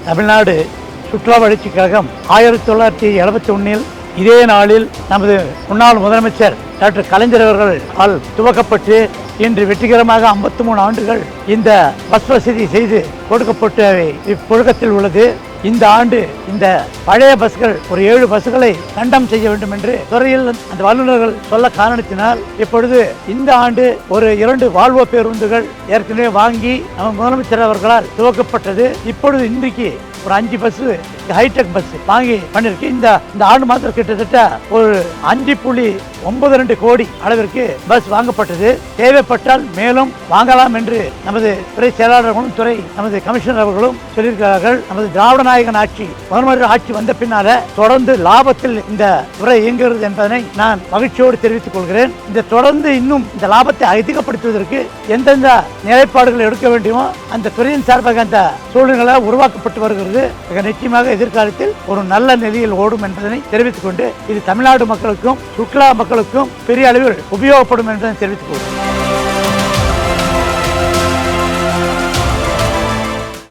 தமிழ்நாடு சுற்றுலா வளர்ச்சிக் கழகம் 1971 இதே நாளில் நமது முன்னாள் முதலமைச்சர் டாக்டர் கலைஞர் அவர்களால் துவக்கப்பட்டு இன்று வெற்றிகரமாக 53 ஆண்டுகள் இந்த பஸ் வசதி செய்து கொடுக்கப்பட்டு புழக்கத்தில் உள்ளது. இந்த ஆண்டு இந்த பழைய பஸ்கள் ஒரு 7 பஸ்களை தண்டம் செய்ய வேண்டும் என்று துறையில் அந்த வல்லுநர்கள் சொல்ல காரணத்தினால் இப்பொழுது இந்த ஆண்டு ஒரு 2 வால்வோ பேருந்துகள் ஏற்கனவே வாங்கி நம்ம முதலமைச்சர் அவர்களால் துவக்கப்பட்டது. இப்பொழுது இன்றைக்கு ஒரு 5 பஸ் ஹைடெக் பஸ் வாங்கி பண்ணிருக்கு. இந்த ஆண்டு மாத்திரம் கிட்டத்தட்ட ஒரு 5.92 கோடி அளவிற்கு பஸ் வாங்கப்பட்டது. தேவைப்பட்டால் மேலும் வாங்கலாம் என்று நமது துறை செயலாளர்களும் நமது கமிஷனர் அவர்களும் சொல்லியிருக்கிறார்கள். நமது திராவிட நாயகன் ஆட்சி முதல்வர் ஆட்சி வந்த பின்னால தொடர்ந்து லாபத்தில் இந்த துறை இயங்குகிறது என்பதனை நான் மகிழ்ச்சியோடு தெரிவித்துக் கொள்கிறேன். இந்த தொடர்ந்து இன்னும் இந்த லாபத்தை அதிகப்படுத்துவதற்கு எந்தெந்த நிலைப்பாடுகள் எடுக்க வேண்டுமோ அந்த துறையின் சார்பாக அந்த சூழ்நிலை உருவாக்கப்பட்டு வருகிறது. நிச்சயமாக எதிர்காலத்தில் ஒரு நல்ல நிலையில் ஓடும் என்பதனை தெரிவித்துக் கொண்டு இது தமிழ்நாடு மக்களுக்கும் சுற்றுலா மக்களுக்கும் பெரிய அளவில் உபயோகப்படும் என்பதை தெரிவித்துக் கொள்கிறேன்.